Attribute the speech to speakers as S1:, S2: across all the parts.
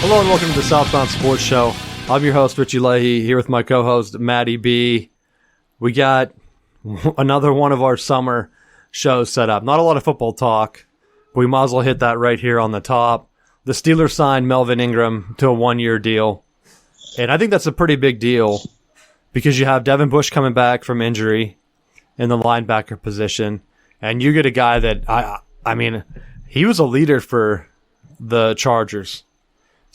S1: Hello and welcome to the Southbound Sports Show. I'm your host, Richie Leahy, here with my co-host, Maddie B. We got another one of our summer shows set up. Not a lot of football talk, but we might as well hit that right here on the top. The Steelers signed Melvin Ingram to a one-year deal. And I think that's a pretty big deal because you have Devin Bush coming back from injury in the linebacker position. And you get a guy that, I mean, he was a leader for the Chargers.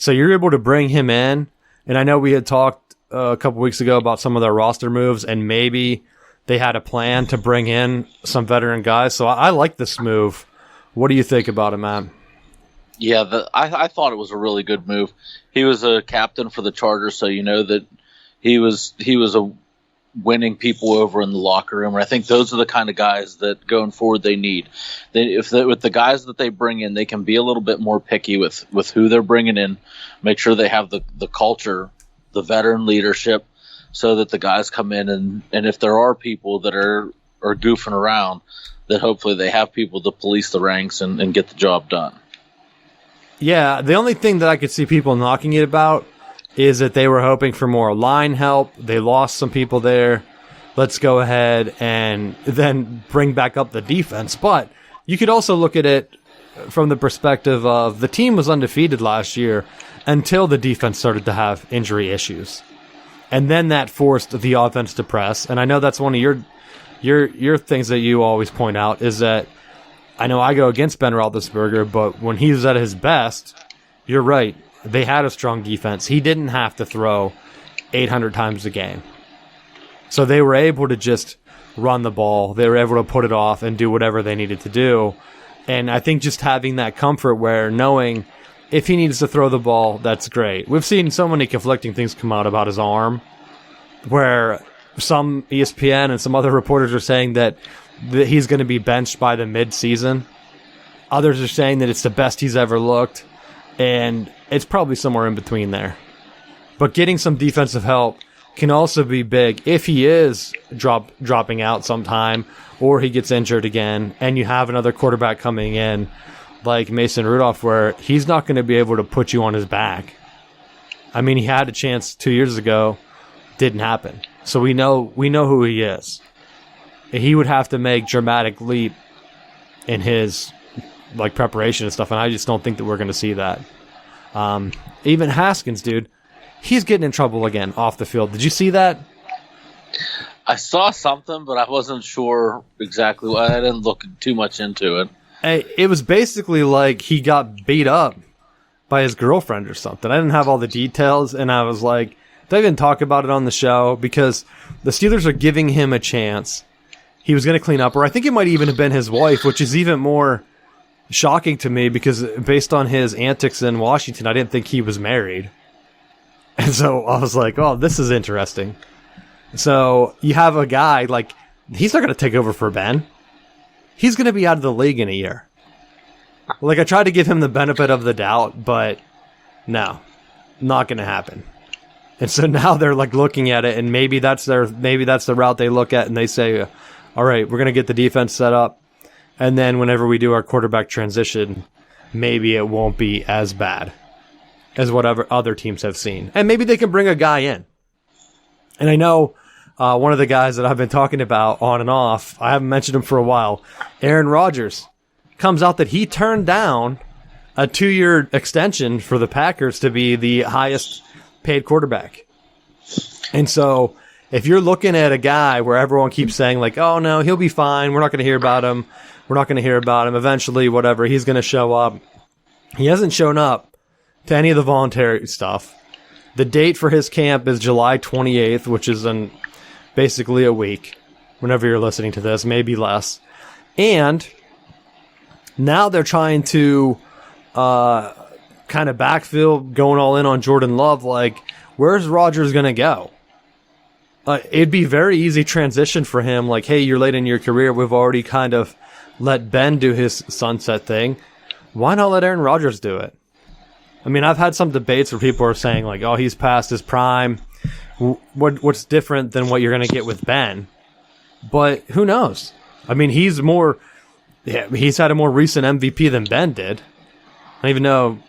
S1: So you're able to bring him in, and I know we had talked a couple weeks ago about some of their roster moves, and maybe they had a plan to bring in some veteran guys. So I like this move. What do you think about him, man?
S2: Yeah, I thought it was a really good move. He was a captain for the Chargers, so you know that he was a winning people over in the locker room, and I think those are the kind of guys that going forward they need. With the guys that they bring in, they can be a little bit more picky with who they're bringing in, make sure they have the culture, the veteran leadership, so that the guys come in and if there are people that are goofing around, that hopefully they have people to police the ranks and get the job done.
S1: Yeah, the only thing that I could see people knocking it about is that they were hoping for more line help. They lost some people there. Let's go ahead and then bring back up the defense. But you could also look at it from the perspective of the team was undefeated last year until the defense started to have injury issues. And then that forced the offense to press. And I know that's one of your things that you always point out is that I know I go against Ben Roethlisberger, but when he was at his best, you're right. They had a strong defense. He didn't have to throw 800 times a game. So they were able to just run the ball. They were able to put it off and do whatever they needed to do. And I think just having that comfort where knowing if he needs to throw the ball, that's great. We've seen so many conflicting things come out about his arm, where some ESPN and some other reporters are saying that he's going to be benched by the mid-season. Others are saying that it's the best he's ever looked. And it's probably somewhere in between there. But getting some defensive help can also be big if he is dropping out sometime or he gets injured again and you have another quarterback coming in like Mason Rudolph where he's not going to be able to put you on his back. I mean, he had a chance 2 years ago. Didn't happen. So we know who he is. He would have to make dramatic leap in his preparation and stuff, and I just don't think that we're going to see that. Even Haskins, dude, he's getting in trouble again off the field. Did you see that?
S2: I saw something, but I wasn't sure exactly why. I didn't look too much into it.
S1: It was basically like he got beat up by his girlfriend or something. I didn't have all the details, and I was like, they didn't talk about it on the show because the Steelers are giving him a chance. He was going to clean up, or I think it might even have been his wife, which is even more shocking to me because based on his antics in Washington, I didn't think he was married. And so I was like, oh, this is interesting. So you have a guy, he's not going to take over for Ben. He's going to be out of the league in a year. I tried to give him the benefit of the doubt, but no, not going to happen. And so now they're looking at it, and maybe that's the route they look at, and they say, all right, we're going to get the defense set up. And then whenever we do our quarterback transition, maybe it won't be as bad as whatever other teams have seen. And maybe they can bring a guy in. And I know one of the guys that I've been talking about on and off, I haven't mentioned him for a while, Aaron Rodgers, comes out that he turned down a 2-year extension for the Packers to be the highest paid quarterback. And so if you're looking at a guy where everyone keeps saying oh no, he'll be fine, we're not going to hear about him, eventually, whatever, he's going to show up. He hasn't shown up to any of the voluntary stuff. The date for his camp is July 28th, which is in basically a week, whenever you're listening to this, maybe less. And now they're trying to kind of backfill, going all in on Jordan Love. Where's Rodgers going to go? It'd be very easy transition for him. Hey, you're late in your career. We've already kind of let Ben do his sunset thing. Why not let Aaron Rodgers do it? I mean, I've had some debates where people are saying oh, he's past his prime. What's different than what you're going to get with Ben? But who knows? I mean, he's had a more recent MVP than Ben did. I don't even know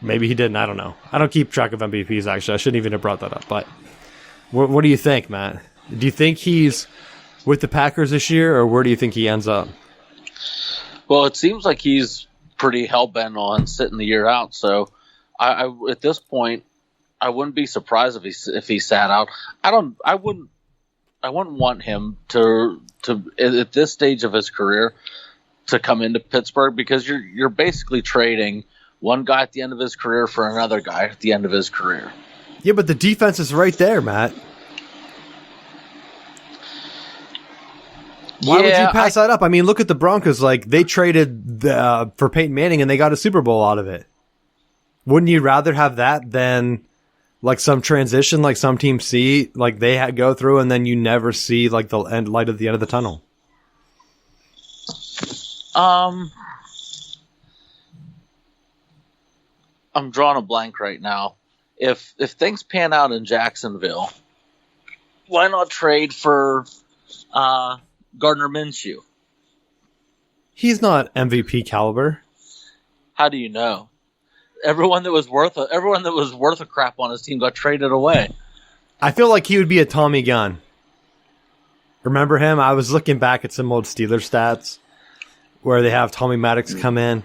S1: Maybe he didn't. I don't know. I don't keep track of MVPs, actually. I shouldn't even have brought that up. But what do you think, Matt? Do you think he's with the Packers this year, or where do you think he ends up?
S2: Well, it seems like he's pretty hell-bent on sitting the year out. So I at this point, I wouldn't be surprised if he sat out. I wouldn't want him to at this stage of his career to come into Pittsburgh, because you're basically trading one guy at the end of his career for another guy at the end of his career.
S1: Yeah, but the defense is right there, Matt. Why would you pass that up? I mean, look at the Broncos. Like, they traded for Peyton Manning and they got a Super Bowl out of it. Wouldn't you rather have that than like some transition, like some teams see, like they go through, and then you never see like the light at the end of the tunnel?
S2: I'm drawing a blank right now. If things pan out in Jacksonville, why not trade for Gardner Minshew?
S1: He's not MVP caliber.
S2: How do you know? Everyone that was worth a crap on his team got traded away.
S1: I feel like he would be a Tommy Gunn. Remember him? I was looking back at some old Steelers stats where they have Tommy Maddox come in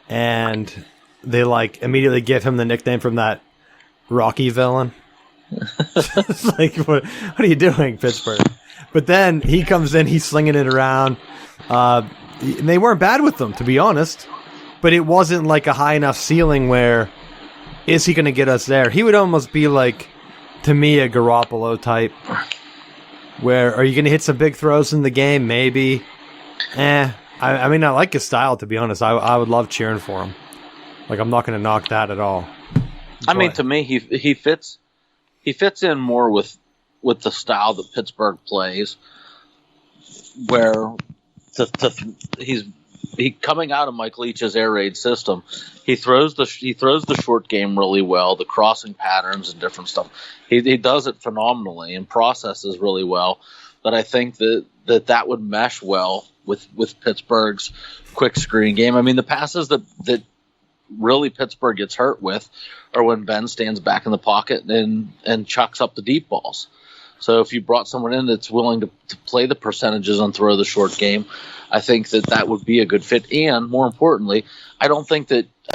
S1: and they like immediately give him the nickname from that Rocky villain. It's like, what are you doing, Pittsburgh? But then he comes in, he's slinging it around. And they weren't bad with them, to be honest. But it wasn't like a high enough ceiling where, is he going to get us there? He would almost be like, to me, a Garoppolo type. Where, are you going to hit some big throws in the game? Maybe. I mean, I like his style, to be honest. I would love cheering for him. Like, I'm not going to knock that at all.
S2: I mean, to me, he fits in more with the style that Pittsburgh plays, where he's coming out of Mike Leach's air raid system. He throws the short game really well, the crossing patterns and different stuff. He does it phenomenally and processes really well. But I think that would mesh well with Pittsburgh's quick screen game. I mean, the passes that really Pittsburgh gets hurt with are when Ben stands back in the pocket and chucks up the deep balls. So if you brought someone in that's willing to play the percentages and throw the short game, I think that would be a good fit. And more importantly, I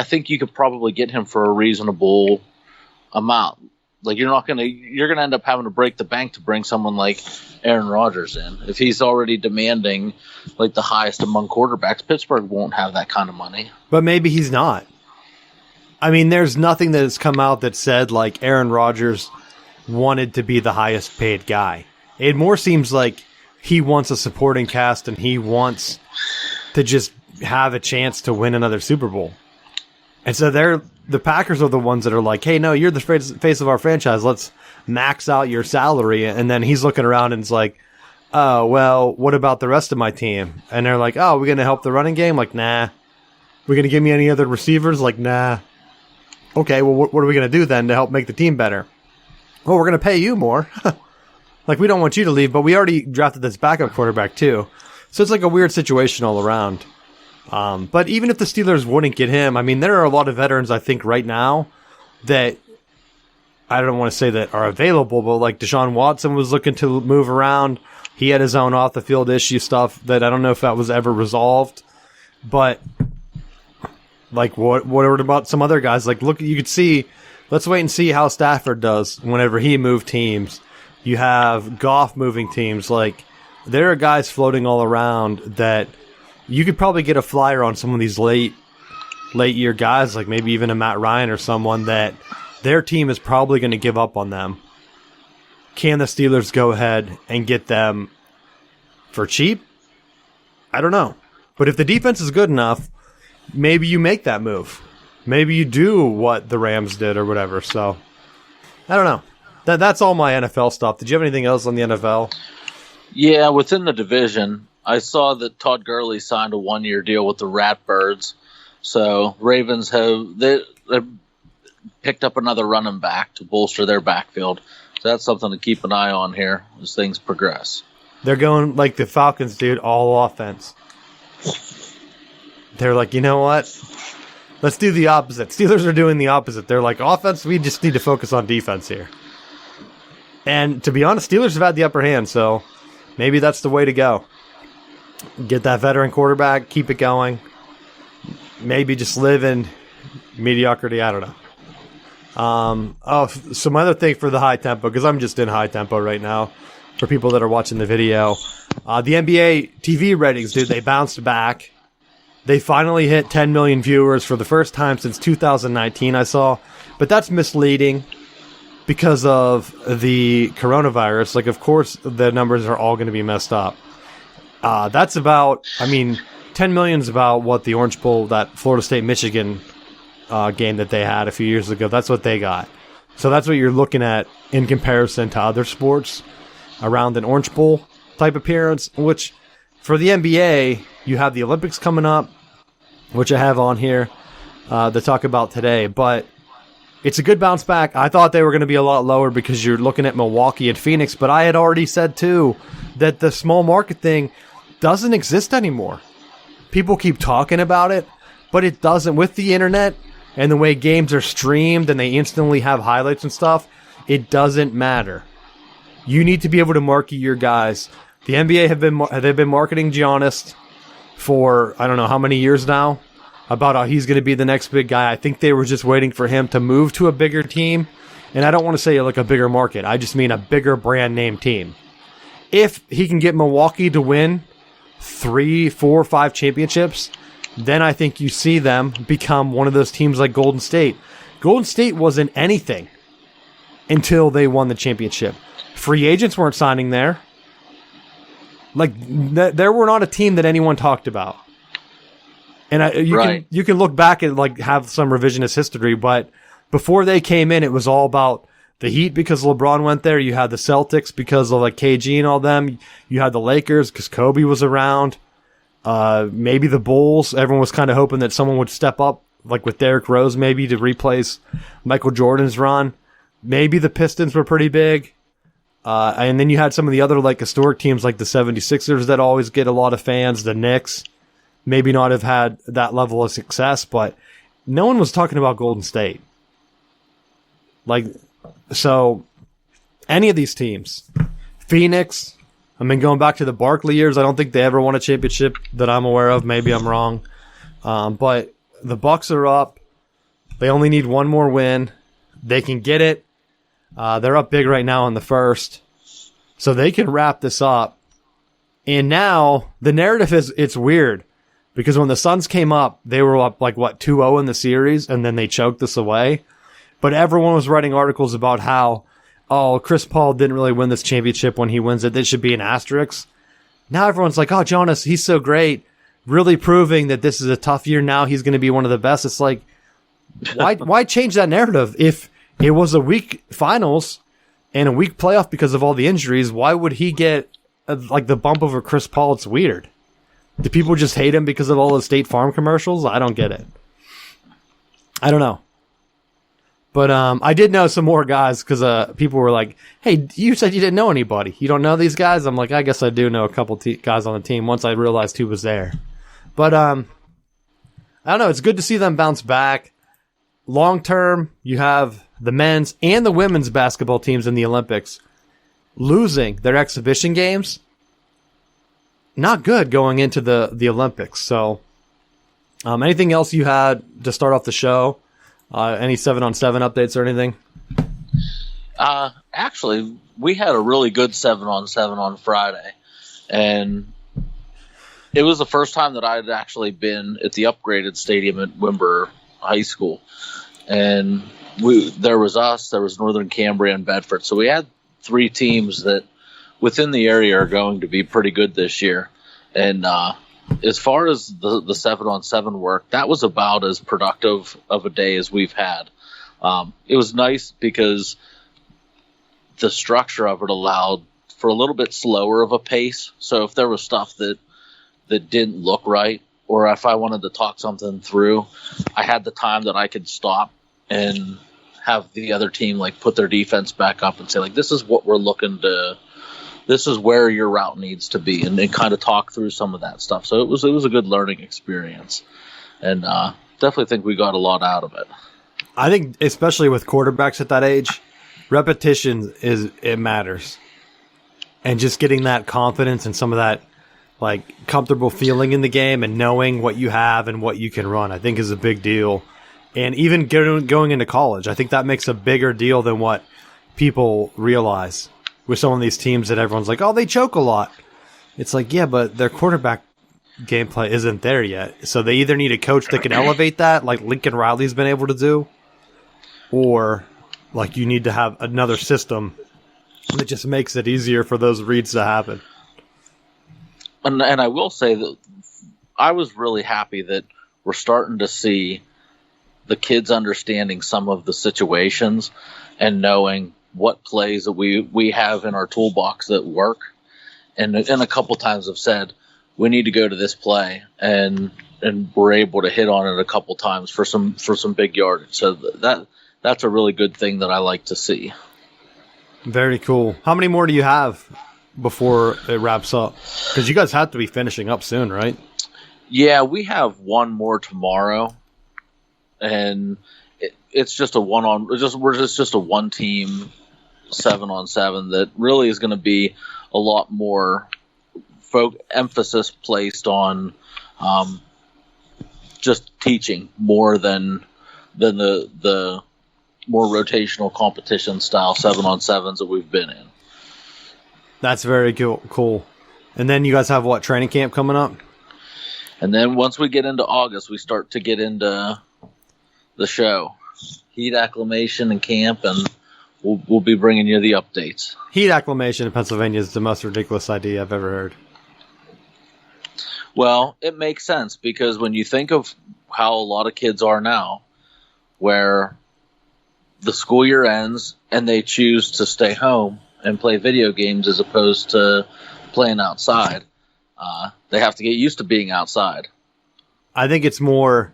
S2: think you could probably get him for a reasonable amount. Like, you're gonna end up having to break the bank to bring someone like Aaron Rodgers in. If he's already demanding like the highest among quarterbacks, Pittsburgh won't have that kind of money.
S1: But maybe he's not. I mean, there's nothing that has come out that said like Aaron Rodgers wanted to be the highest paid guy. It more seems like he wants a supporting cast and he wants to just have a chance to win another Super Bowl. And so the Packers are the ones that are like, hey, no, you're the face of our franchise. Let's max out your salary. And then he's looking around and it's like, oh, well, what about the rest of my team? And they're like, oh, we're going to help the running game? Like, nah. We're going to give me any other receivers? Like, nah. Okay, well, what are we going to do then to help make the team better? Well, we're going to pay you more. Like, we don't want you to leave, but we already drafted this backup quarterback too. So it's like a weird situation all around. But even if the Steelers wouldn't get him, I mean, there are a lot of veterans, I think, right now that I don't want to say that are available, but like Deshaun Watson was looking to move around. He had his own off-the-field issue stuff that I don't know if that was ever resolved. But like, what about some other guys? Like, look, you could see, let's wait and see how Stafford does whenever he moved teams. You have Goff moving teams. Like, there are guys floating all around that you could probably get a flyer on some of these late year guys, like maybe even a Matt Ryan or someone that their team is probably going to give up on them. Can the Steelers go ahead and get them for cheap? I don't know. But if the defense is good enough, maybe you make that move. Maybe you do what the Rams did or whatever. So, I don't know. That's all my NFL stuff. Did you have anything else on the NFL?
S2: Yeah, within the division, I saw that Todd Gurley signed a 1-year deal with the Ratbirds. So Ravens have picked up another running back to bolster their backfield. So that's something to keep an eye on here as things progress.
S1: They're going like the Falcons, dude, all offense. They're like, you know what? Let's do the opposite. Steelers are doing the opposite. They're like, offense, we just need to focus on defense here. And to be honest, Steelers have had the upper hand, so maybe that's the way to go. Get that veteran quarterback, keep it going. Maybe just live in mediocrity. I don't know. So my other thing for the high tempo, because I'm just in high tempo right now, for people that are watching the video, the NBA TV ratings, dude, they bounced back. They finally hit 10 million viewers for the first time since 2019, I saw. But that's misleading because of the coronavirus. Like, of course, the numbers are all going to be messed up. That's about, 10 million is about what the Orange Bowl, that Florida State-Michigan game that they had a few years ago, that's what they got. So that's what you're looking at in comparison to other sports around an Orange Bowl type appearance, which for the NBA, you have the Olympics coming up, which I have on here to talk about today. But it's a good bounce back. I thought they were going to be a lot lower because you're looking at Milwaukee and Phoenix, but I had already said, too, that the small market thing doesn't exist anymore. People keep talking about it, but it doesn't. With the internet and the way games are streamed and they instantly have highlights and stuff, it doesn't matter. You need to be able to market your guys. The NBA they've been marketing Giannis for I don't know how many years now about how he's going to be the next big guy. I think they were just waiting for him to move to a bigger team. And I don't want to say like a bigger market. I just mean a bigger brand name team. If he can get Milwaukee to win 3, 4, 5 championships, then I think you see them become one of those teams like Golden State. Golden State wasn't anything until they won the championship. Free agents weren't signing there. Like, there were not a team that anyone talked about. And you can look back and like have some revisionist history, but before they came in, it was all about the Heat because LeBron went there. You had the Celtics because of like KG and all them. You had the Lakers because Kobe was around. Maybe the Bulls. Everyone was kind of hoping that someone would step up, like with Derrick Rose, maybe to replace Michael Jordan's run. Maybe the Pistons were pretty big. And then you had some of the other like historic teams like the 76ers that always get a lot of fans, the Knicks. Maybe not have had that level of success, but no one was talking about Golden State. Like, so any of these teams, Phoenix, going back to the Barkley years, I don't think they ever won a championship that I'm aware of. Maybe I'm wrong. But the Bucks are up. They only need one more win. They can get it. They're up big right now in the first. So they can wrap this up. And now the narrative is, it's weird. Because when the Suns came up, they were up like, 2-0 in the series, and then they choked this away. But everyone was writing articles about how, Chris Paul didn't really win this championship. When he wins it, this should be an asterisk. Now everyone's like, Jonas, he's so great. Really proving that this is a tough year. Now he's going to be one of the best. It's like, why change that narrative? If it was a weak finals and a weak playoff because of all the injuries, why would he get the bump over Chris Paul? It's weird. Do people just hate him because of all the State Farm commercials? I don't get it. I don't know. But I did know some more guys because people were like, hey, you said you didn't know anybody. You don't know these guys? I'm like, I guess I do know a couple guys on the team once I realized who was there. But I don't know. It's good to see them bounce back. Long term, you have the men's and the women's basketball teams in the Olympics losing their exhibition games. Not good going into the Olympics. So anything else you had to start off the show? Any 7-on-7 updates or anything?
S2: Actually, we had a really good 7-on-7 on Friday. And it was the first time that I had actually been at the upgraded stadium at Wimber High School. And there was us, there was Northern Cambria, and Bedford. So we had 3 teams that within the area are going to be pretty good this year. And as far as the 7-on-7 work, that was about as productive of a day as we've had. It was nice because the structure of it allowed for a little bit slower of a pace. So if there was stuff that didn't look right, or if I wanted to talk something through, I had the time that I could stop and have the other team put their defense back up and say this is what we're looking to. This is where your route needs to be, and kind of talk through some of that stuff. So it was a good learning experience. And definitely think we got a lot out of it.
S1: I think, especially with quarterbacks at that age, repetition it matters, and just getting that confidence and some of that like comfortable feeling in the game and knowing what you have and what you can run, I think is a big deal. And even going into college, I think that makes a bigger deal than what people realize with some of these teams that everyone's like, oh, they choke a lot. It's like, yeah, but their quarterback gameplay isn't there yet. So they either need a coach that can elevate that, like Lincoln Riley's been able to do, or like you need to have another system that just makes it easier for those reads to happen.
S2: And I will say that I was really happy that we're starting to see the kids understanding some of the situations and knowing what plays that we have in our toolbox that work. And a couple times have said, we need to go to this play, and we're able to hit on it a couple times for some big yardage. So that's a really good thing that I like to see.
S1: Very cool. How many more do you have before it wraps up? Because you guys have to be finishing up soon, right?
S2: Yeah, we have one more tomorrow, and it's just a just a one team 7-on-7 that really is going to be a lot more emphasis placed on just teaching more than the more rotational competition style 7-on-7s that we've been in.
S1: That's very cool. And then you guys have what, training camp coming up?
S2: And then once we get into August, we start to get into the show, heat acclimation and camp, and we'll be bringing you the updates.
S1: Heat acclimation in Pennsylvania is the most ridiculous idea I've ever heard.
S2: Well, it makes sense because when you think of how a lot of kids are now, where the school year ends and they choose to stay home and play video games as opposed to playing outside, they have to get used to being outside.
S1: I think it's more,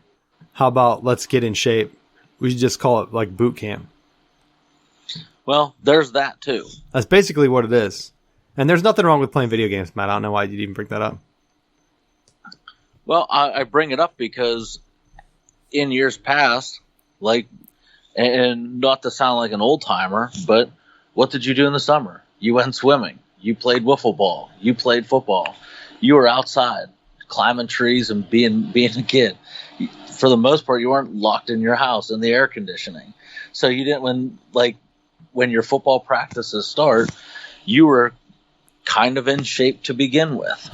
S1: how about let's get in shape? We should just call it like boot camp.
S2: Well, there's that too.
S1: That's basically what it is. And there's nothing wrong with playing video games, Matt. I don't know why you'd even bring that up.
S2: Well, I bring it up because in years past, like, and not to sound like an old timer, but what did you do in the summer? You went swimming. You played wiffle ball. You played football. You were outside climbing trees and being a kid. For the most part, you weren't locked in your house in the air conditioning. So you didn't, when your football practices start, you were kind of in shape to begin with.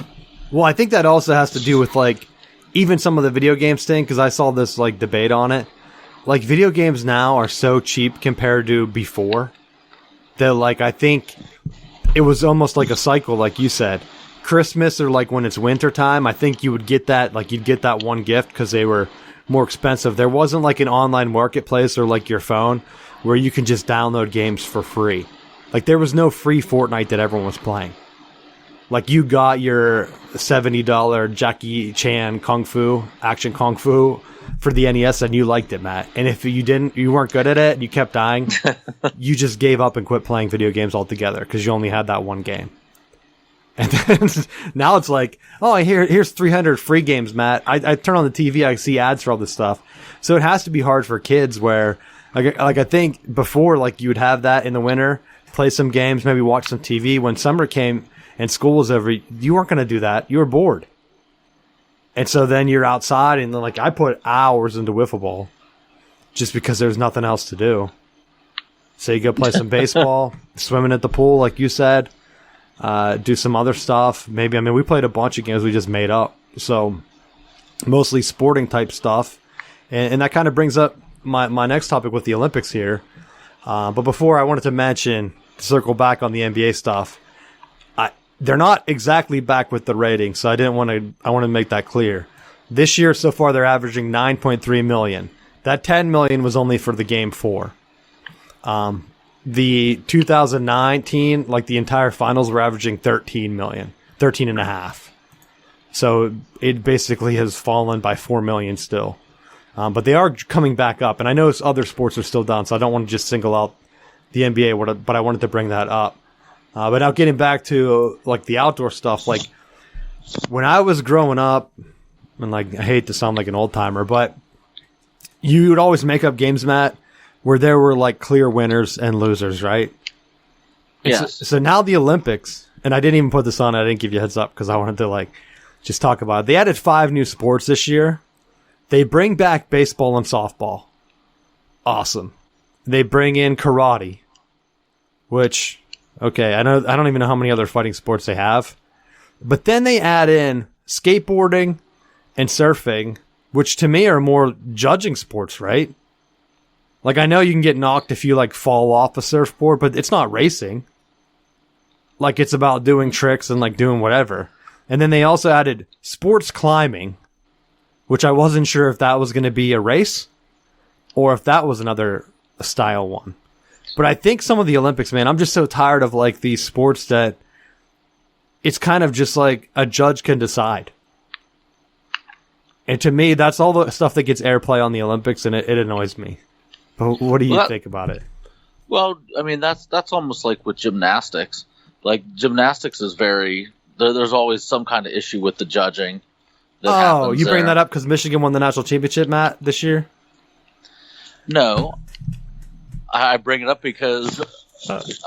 S1: Well, I think that also has to do with, like, even some of the video games thing, because I saw this, like, debate on it. Like, video games now are so cheap compared to before that, like, I think it was almost like a cycle, like you said. Christmas or, like, when it's winter time, I think you would get that, like, you'd get that one gift because they were more expensive. There wasn't, like, an online marketplace or, like, your phone where you can just download games for free. Like, there was no free Fortnite that everyone was playing. Like, you got your $70 Jackie Chan action Kung Fu for the NES, and you liked it, Matt. And if you weren't good at it, and you kept dying, you just gave up and quit playing video games altogether because you only had that one game. And then now it's like, oh, here's 300 free games, Matt. I turn on the TV, I see ads for all this stuff. So it has to be hard for kids where, like I think before, like, you would have that in the winter, play some games, maybe watch some TV. When summer came and school was over, you weren't going to do that. You were bored. And so then you're outside, and then, like, I put hours into wiffle ball just because there's nothing else to do. So you go play some baseball, swimming at the pool, like you said, do some other stuff. Maybe, we played a bunch of games we just made up. So mostly sporting type stuff. And that kind of brings up my next topic with the Olympics here. But before, I wanted to mention, to circle back on the NBA stuff, they're not exactly back with the ratings, so I want to make that clear. This year, so far, they're averaging 9.3 million. That 10 million was only for the Game 4. The 2019, like, the entire finals were averaging 13 million, 13 and a half. So it basically has fallen by 4 million still. But they are coming back up, and I know other sports are still down, so I don't want to just single out the NBA, but I wanted to bring that up. But now getting back to, like, the outdoor stuff, like, when I was growing up, and, like, I hate to sound like an old timer, but you would always make up games, Matt, where there were like clear winners and losers, right?
S2: Yes.
S1: So now the Olympics, and I didn't even put this on. I didn't give you a heads up because I wanted to like just talk about it. They added 5 new sports this year. They bring back baseball and softball. Awesome. They bring in karate, which, okay, I don't even know how many other fighting sports they have. But then they add in skateboarding and surfing, which to me are more judging sports, right? Like, I know you can get knocked if you like fall off a surfboard, but it's not racing. Like, it's about doing tricks and like doing whatever. And then they also added sports climbing, which I wasn't sure if that was going to be a race or if that was another style one. But I think some of the Olympics, man, I'm just so tired of like these sports that it's kind of just like a judge can decide. And to me, that's all the stuff that gets airplay on the Olympics, and it annoys me. But what do you think about it?
S2: Well, I mean, that's almost like with gymnastics. Like, gymnastics is there's always some kind of issue with the judging.
S1: Oh, you bring that up because Michigan won the national championship, Matt, this year?
S2: No. I bring it up because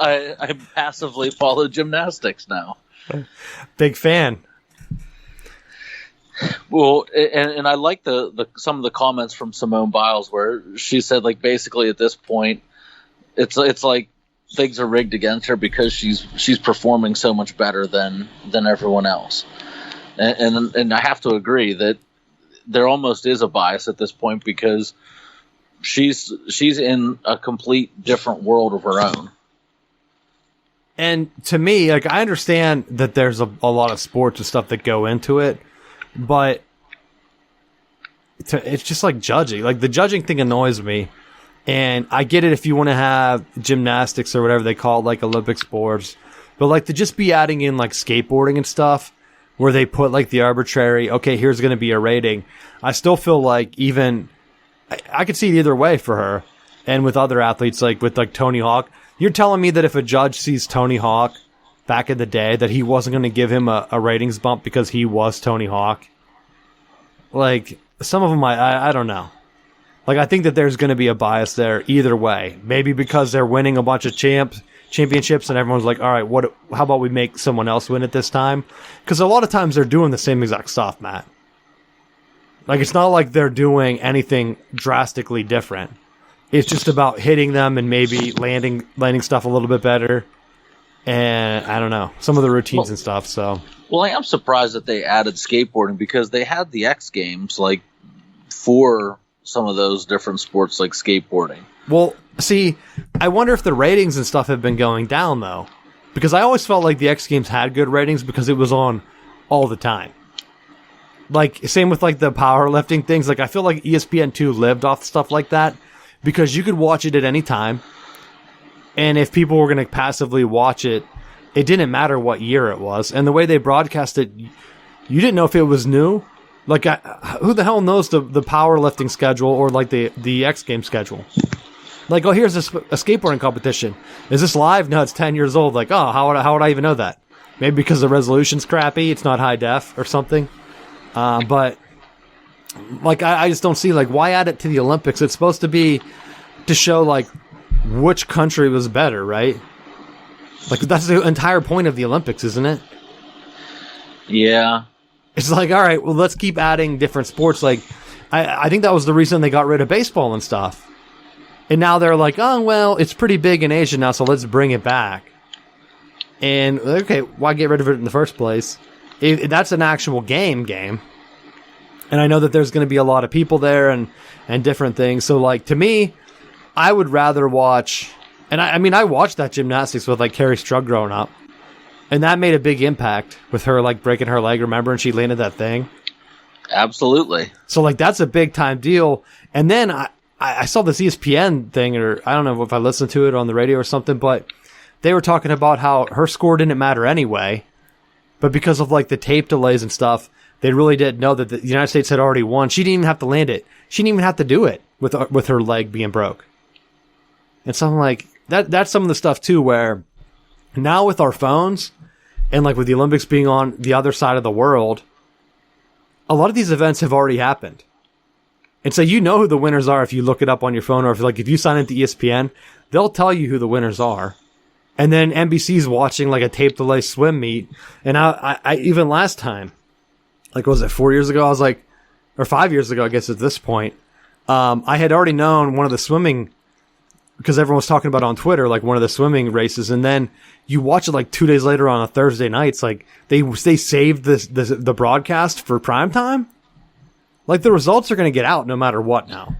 S2: I passively follow gymnastics now.
S1: Big fan.
S2: Well, and I like the some of the comments from Simone Biles where she said, like, basically at this point, it's like things are rigged against her because she's performing so much better than everyone else. And I have to agree that there almost is a bias at this point because she's in a complete different world of her own.
S1: And to me, like, I understand that there's a lot of sports and stuff that go into it, but it's just like judging. Like, the judging thing annoys me. And I get it if you want to have gymnastics or whatever they call it, like Olympic sports. But like to just be adding in like skateboarding and stuff where they put like the arbitrary, okay, here's going to be a rating. I still feel like even I could see it either way for her. And with other athletes, like with like Tony Hawk, you're telling me that if a judge sees Tony Hawk back in the day, that he wasn't going to give him a ratings bump because he was Tony Hawk? Like, some of them, I don't know. Like, I think that there's going to be a bias there either way. Maybe because they're winning a bunch of championships and everyone's like, all right, how about we make someone else win it this time? Because a lot of times they're doing the same exact stuff, Matt. Like, it's not like they're doing anything drastically different. It's just about hitting them and maybe landing stuff a little bit better. And I don't know, some of the routines and stuff. So,
S2: well, I am surprised that they added skateboarding because they had the X Games like for some of those different sports like skateboarding. Well,
S1: see, I wonder if the ratings and stuff have been going down though, because I always felt like the X Games had good ratings because it was on all the time. Like, same with like the powerlifting things. Like, I feel like ESPN2 lived off stuff like that because you could watch it at any time. And if people were going to passively watch it, it didn't matter what year it was. And the way they broadcast it, you didn't know if it was new. Like, who the hell knows the powerlifting schedule or like the X Games schedule? Like, oh, here's a skateboarding competition. Is this live? No, it's 10 years old. Like, oh, how would I even know that? Maybe because the resolution's crappy. It's not high def or something. But like, I just don't see, like, why add it to the Olympics? It's supposed to be to show like which country was better, right? Like, that's the entire point of the Olympics, isn't it?
S2: Yeah.
S1: It's like, all right, well, let's keep adding different sports. Like, I think that was the reason they got rid of baseball and stuff. And now they're like, oh, well, it's pretty big in Asia now, so let's bring it back. And, okay, why get rid of it in the first place? That's an actual game. And I know that there's going to be a lot of people there and different things. So, like, to me, I would rather watch... And, I mean, I watched that gymnastics with, like, Carrie Strug growing up. And that made a big impact with her, like, breaking her leg, remember? And she landed that thing.
S2: Absolutely.
S1: So, like, that's a big-time deal. And then I saw this ESPN thing, or I don't know if I listened to it on the radio or something, but they were talking about how her score didn't matter anyway. But because of, like, the tape delays and stuff, they really didn't know that the United States had already won. She didn't even have to land it. She didn't even have to do it with her leg being broke. And so I'm like, that's some of the stuff, too, where now with our phones and, like, with the Olympics being on the other side of the world, a lot of these events have already happened. And so you know who the winners are if you look it up on your phone, or if you sign into ESPN, they'll tell you who the winners are. And then NBC's watching like a tape delay swim meet. And I even last time, like was it 4 years ago? I was like, or 5 years ago, I guess at this point, I had already known one of the swimming, because everyone was talking about it on Twitter, like one of the swimming races. And then you watch it like 2 days later on a Thursday night. It's like they saved the broadcast for prime time. Like the results are going to get out no matter what now.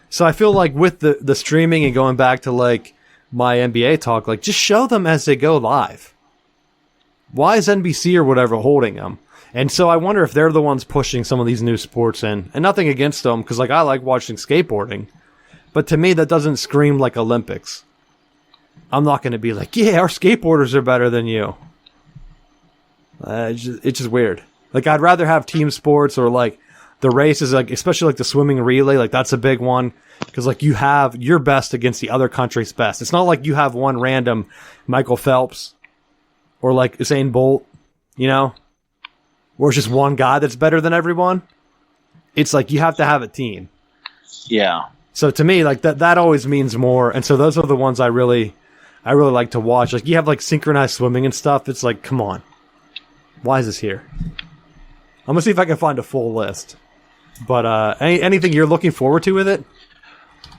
S1: So I feel like with the streaming and going back to like my NBA talk, like just show them as they go live. Why is NBC or whatever holding them? And so I wonder if they're the ones pushing some of these new sports in. And nothing against them, because like I like watching skateboarding. But to me, that doesn't scream like Olympics. I'm not going to be like, yeah, our skateboarders are better than you. It's just weird. Like I'd rather have team sports or like the races, like especially like the swimming relay, like that's a big one, because like you have your best against the other country's best. It's not like you have one random Michael Phelps or like Usain Bolt, you know, or it's just one guy that's better than everyone. It's like you have to have a team.
S2: Yeah.
S1: So to me, like that always means more. And so those are the ones I really like to watch. Like you have like synchronized swimming and stuff. It's like, come on, why is this here? I'm gonna see if I can find a full list. But anything you're looking forward to with it?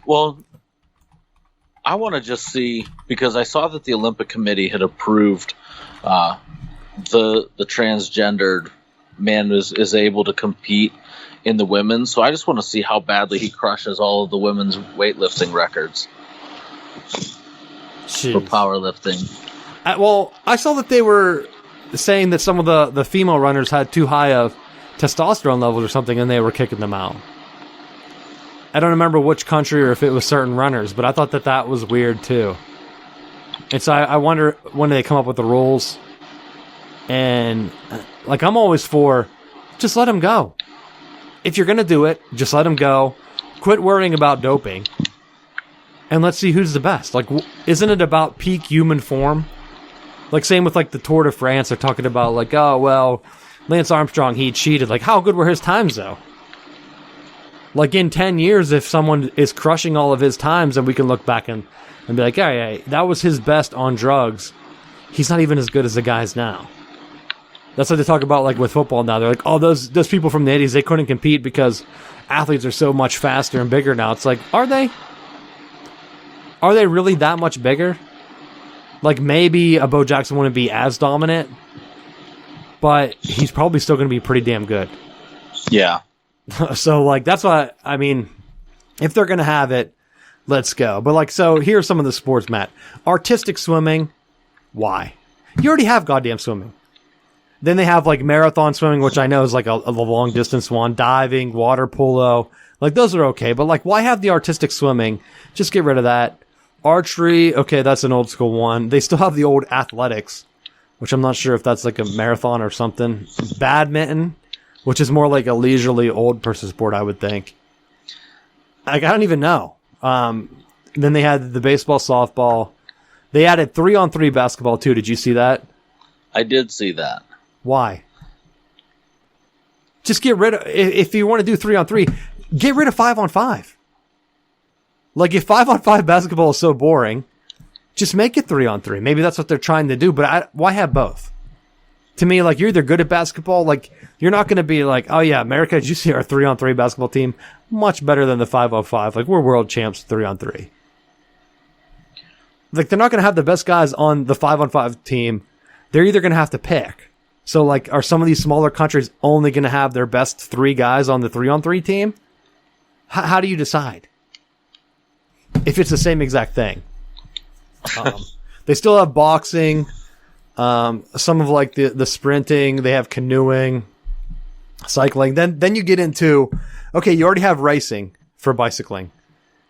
S2: Well, I want to just see, because I saw that the Olympic Committee had approved the transgendered man is able to compete in the women's. So I just want to see how badly he crushes all of the women's weightlifting records.
S1: Jeez.
S2: For powerlifting.
S1: Well, I saw that they were saying that some of the female runners had too high of testosterone levels or something, and they were kicking them out. I don't remember which country or if it was certain runners, but I thought that was weird too. And so I wonder when they come up with the rules. And like I'm always for, just let them go. If you're gonna do it, just let them go. Quit worrying about doping, and let's see who's the best. Like, isn't it about peak human form? Like same with like the Tour de France, they're talking about like, oh well, Lance Armstrong, he cheated. Like, how good were his times, though? Like, in 10 years, if someone is crushing all of his times, then we can look back and be like, yeah, that was his best on drugs. He's not even as good as the guys now. That's what they talk about, like, with football now. They're like, oh, those people from the 80s, they couldn't compete because athletes are so much faster and bigger now. It's like, are they? Are they really that much bigger? Like, maybe a Bo Jackson wouldn't be as dominant, but he's probably still going to be pretty damn good. Yeah. So, like, that's why, I mean, if they're going to have it, let's go. But, like, so here's some of the sports, Matt. Artistic swimming, why? You already have goddamn swimming. Then they have, like, marathon swimming, which I know is, like, a long-distance one. Diving, water polo. Like, those are okay. But, like, why have the artistic swimming? Just get rid of that. Archery, okay, that's an old-school one. They still have the old athletics, which I'm not sure if that's like a marathon or something. Badminton, which is more like a leisurely old person sport, I would think. Like, I don't even know. Then they had the baseball, softball. They added 3-on-3 basketball too. Did you see that?
S2: I did see that.
S1: Why? Just get rid of, if you want to do 3-on-3, get rid of 5-on-5. Like, if 5-on-5 basketball is so boring, just make it 3-on-3. Maybe that's what they're trying to do, but why have both? To me, like, you're either good at basketball, like, you're not going to be like, oh yeah, America, did you see our 3-on-3 basketball team? Much better than the 5-on-5. Like, we're world champs 3-on-3. Like, they're not going to have the best guys on the 5-on-5 team. They're either going to have to pick. So, like, are some of these smaller countries only going to have their best 3 guys on the 3-on-3 team? How do you decide? If it's the same exact thing. They still have boxing, some of like the sprinting, they have canoeing, cycling. Then you get into, okay, you already have racing for bicycling.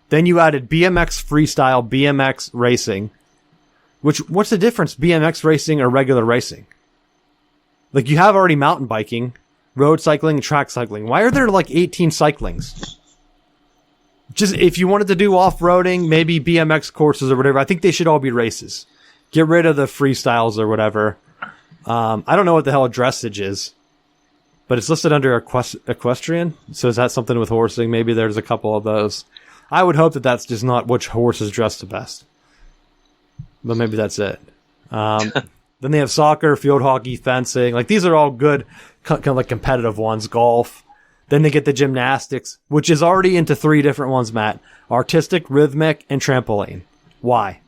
S1: Then you added BMX freestyle, BMX racing. What's the difference, BMX racing or regular racing? Like, you have already mountain biking, road cycling, track cycling. Why are there like 18 cyclings? Just, if you wanted to do off-roading, maybe BMX courses or whatever, I think they should all be races. Get rid of the freestyles or whatever. I don't know what the hell dressage is. but it's listed under equestrian. So is that something with horsing? Maybe there's a couple of those. I would hope that that's just not which horse is dressed the best. But maybe that's it. Then they have soccer, field hockey, fencing. Like, these are all good, kind of like competitive ones. Golf. Then they get the gymnastics, which is already into 3 different ones, Matt. Artistic, rhythmic, and trampoline. Why?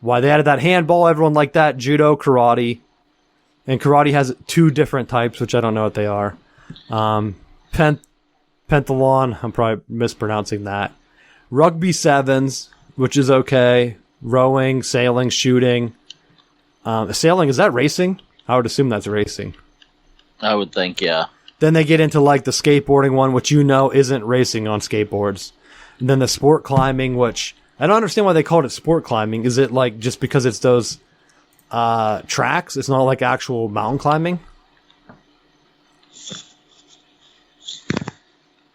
S1: Why? They added that handball, everyone liked that. Judo, karate. And karate has 2 different types, which I don't know what they are. Pentathlon, I'm probably mispronouncing that. Rugby sevens, which is okay. Rowing, sailing, shooting. Sailing, is that racing? I would assume that's racing.
S2: I would think, yeah.
S1: Then they get into like the skateboarding one, which isn't racing on skateboards. And then the sport climbing, which I don't understand why they called it sport climbing. Is it like just because it's those tracks? It's not like actual mountain climbing?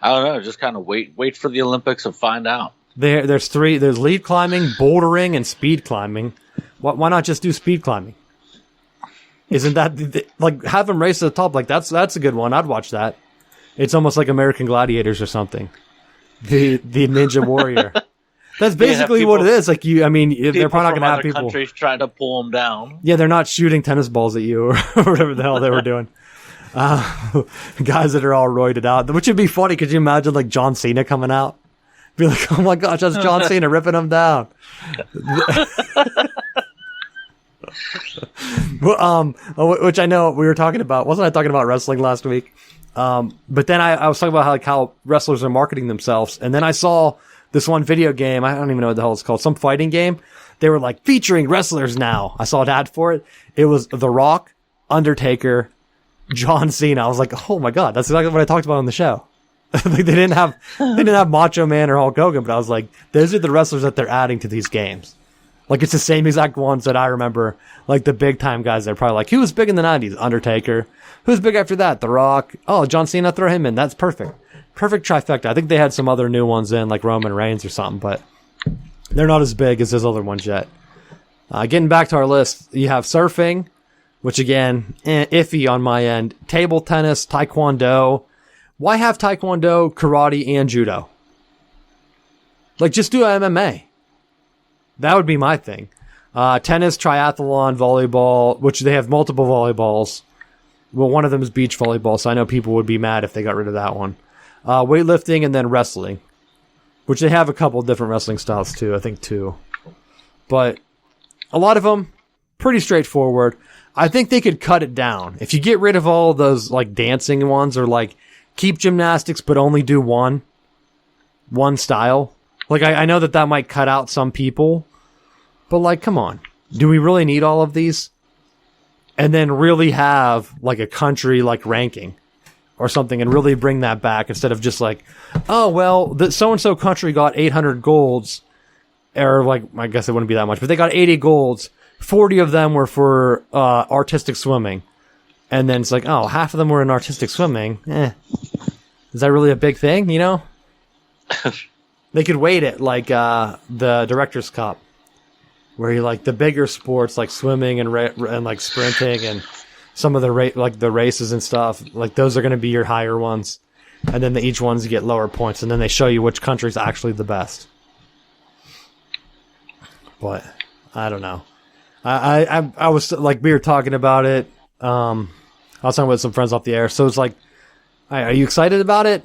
S2: I don't know. Just kind of wait for the Olympics and find out.
S1: There's 3. There's lead climbing, bouldering, and speed climbing. Why not just do speed climbing? Isn't that like have them race to the top? Like that's a good one. I'd watch that. It's almost like American Gladiators or something. The Ninja Warrior. That's basically what it is. Like they're probably not going to have people.
S2: Countries trying to pull them down.
S1: Yeah, they're not shooting tennis balls at you or whatever the hell they were doing. Guys that are all roided out, which would be funny. Could you imagine like John Cena coming out? Be like, oh my gosh, that's John Cena ripping him down. Which I know we were talking about. Wasn't I talking about wrestling last week? But then I was talking about how wrestlers are marketing themselves. And then I saw this one video game. I don't even know what the hell it's called. Some fighting game. They were like featuring wrestlers now. I saw an ad for it. It was The Rock, Undertaker, John Cena. I was like, oh my God, that's exactly what I talked about on the show. Like they didn't have Macho Man or Hulk Hogan, but I was like, those are the wrestlers that they're adding to these games. Like it's the same exact ones that I remember, like the big time guys. They're probably like, who was big in the 90s? Undertaker. Who's big after that? The Rock. Oh, John Cena, throw him in. That's perfect. Perfect trifecta. I think they had some other new ones in, like Roman Reigns or something, but they're not as big as those other ones yet. Getting back to our list, you have surfing, which again, iffy on my end. Table tennis, taekwondo. Why have taekwondo, karate, and judo? Like, just do MMA. That would be my thing. Tennis, triathlon, volleyball, which they have multiple volleyballs. Well, one of them is beach volleyball, so I know people would be mad if they got rid of that one. Weightlifting, and then wrestling, which they have a couple different wrestling styles too. I think 2. But a lot of them, pretty straightforward. I think they could cut it down. If you get rid of all those like dancing ones, or like keep gymnastics but only do one style. Like, I know that might cut out some people, but like, come on. Do we really need all of these? And then really have like a country like ranking or something and really bring that back instead of just like, oh, well, the so-and-so country got 800 golds, or like, I guess it wouldn't be that much, but they got 80 golds. 40 of them were for artistic swimming. And then it's like, oh, half of them were in artistic swimming. Is that really a big thing, you know? They could weight it like the Director's Cup, where you like the bigger sports like swimming and like sprinting and some of the the races and stuff. Like those are going to be your higher ones, and then each ones you get lower points, and then they show you which country's actually the best. But I don't know. I was like, we were talking about it. I was talking with some friends off the air, so it's like, are you excited about it?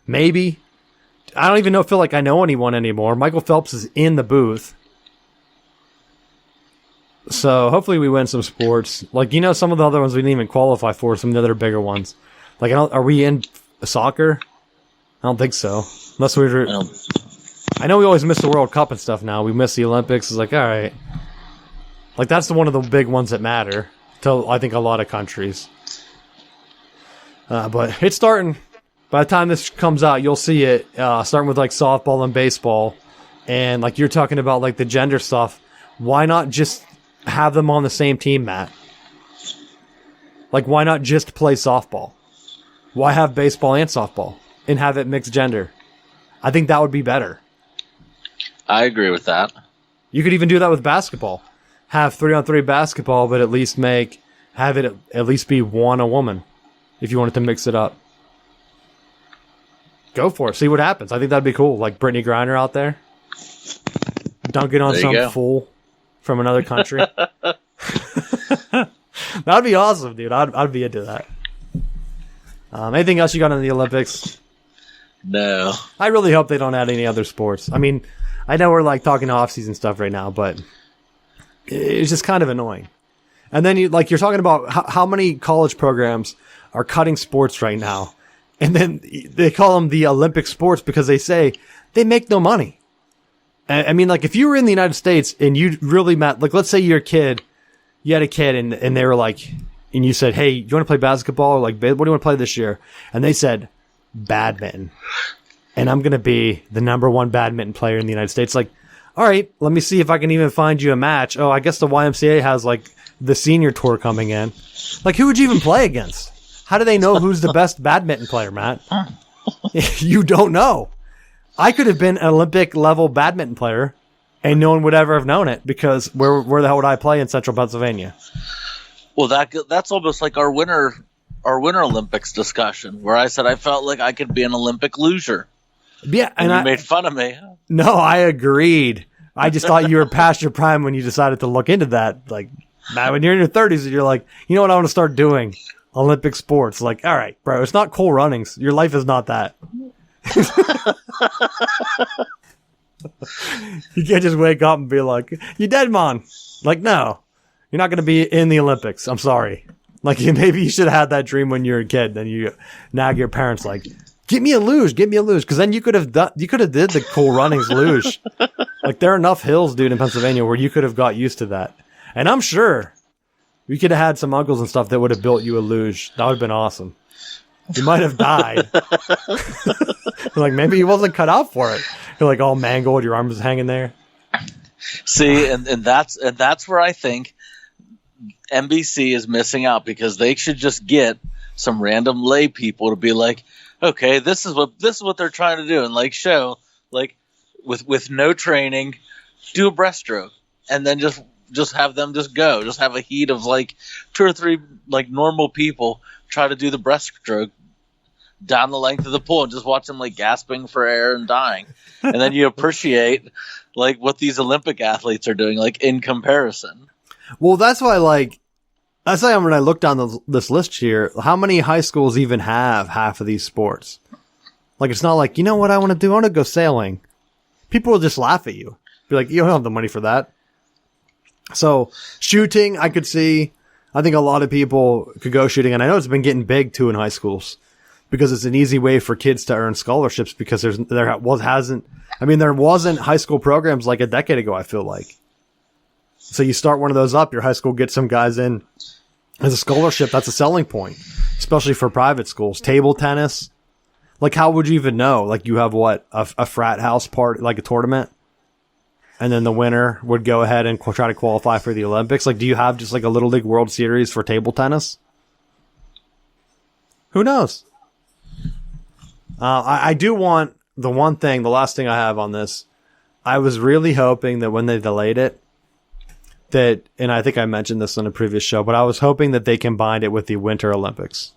S1: Maybe. I don't even feel like I know anyone anymore. Michael Phelps is in the booth. So hopefully we win some sports. Like, some of the other ones we didn't even qualify for, some of the other bigger ones. Like, are we in soccer? I don't think so. Unless I know we always miss the World Cup and stuff now. We miss the Olympics. It's like, all right. Like, that's one of the big ones that matter to, I think, a lot of countries. But it's starting. By the time this comes out, you'll see it, starting with like softball and baseball. And like you're talking about like the gender stuff. Why not just have them on the same team, Matt? Like, why not just play softball? Why have baseball and softball and have it mixed gender? I think that would be better.
S2: I agree with that.
S1: You could even do that with basketball. Have 3-on-3 basketball, but at least have it at least be one a woman if you wanted to mix it up. Go for it. See what happens. I think that'd be cool. Like Brittany Griner out there. Dunking on some fool from another country. That'd be awesome, dude. I'd be into that. Anything else you got in the Olympics?
S2: No.
S1: I really hope they don't add any other sports. I mean, I know we're like talking off-season stuff right now, but it's just kind of annoying. And then you're talking about how many college programs are cutting sports right now. And then they call them the Olympic sports because they say they make no money. I mean, like if you were in the United States and you really met, like let's say you had a kid and they were like, and you said, hey, you want to play basketball? Or like, what do you want to play this year? And they said, badminton. And I'm going to be the #1 badminton player in the United States. Like, all right, let me see if I can even find you a match. Oh, I guess the YMCA has like the senior tour coming in. Like, who would you even play against? How do they know who's the best badminton player, Matt? You don't know. I could have been an Olympic level badminton player and no one would ever have known it because where the hell would I play in central Pennsylvania?
S2: Well, that's almost like our winter Olympics discussion where I said I felt like I could be an Olympic loser.
S1: Yeah,
S2: and you made fun of me.
S1: No, I agreed. I just thought you were past your prime when you decided to look into that. Like, Matt, when you're in your 30s and you're like, you know what I want to start doing? Olympic sports. Like, all right, bro, it's not Cool Runnings. Your life is not that. You can't just wake up and be like, you dead, man. Like, no, you're not going to be in the Olympics. I'm sorry. Like, maybe you should have had that dream when you were a kid. Then you nag your parents like, get me a luge. Because then you could have did the Cool Runnings luge. Like, there are enough hills, dude, in Pennsylvania where you could have got used to that. And I'm sure we could have had some uncles and stuff that would have built you a luge. That would have been awesome. You might have died. Like, maybe he wasn't cut out for it. You're like all mangled, your arm was hanging there.
S2: See, and that's where I think NBC is missing out because they should just get some random lay people to be like, okay, this is what they're trying to do, and like show like with no training, do a breaststroke, and then just have them just go, just have a heat of like 2 or 3 like normal people try to do the breaststroke down the length of the pool and just watch them like gasping for air and dying, and then you appreciate like what these Olympic athletes are doing like in comparison.
S1: Well, that's why when I look down this list here, how many high schools even have half of these sports? Like, it's not like, you know what I want to do? I want to go sailing. People will just laugh at you. Be like, you don't have the money for that. So shooting, I could see. I think a lot of people could go shooting, and I know it's been getting big too in high schools because it's an easy way for kids to earn scholarships because there wasn't high school programs like a decade ago, I feel like. So you start one of those up, your high school gets some guys in as a scholarship. That's a selling point, especially for private schools. Table tennis. Like, how would you even know? Like, you have what? A frat house party, like a tournament? And then the winner would go ahead and try to qualify for the Olympics. Like, do you have just like a Little League World Series for table tennis? Who knows? I do want the last thing I have on this. I was really hoping that when they delayed it, and I think I mentioned this on a previous show, but I was hoping that they combined it with the Winter Olympics.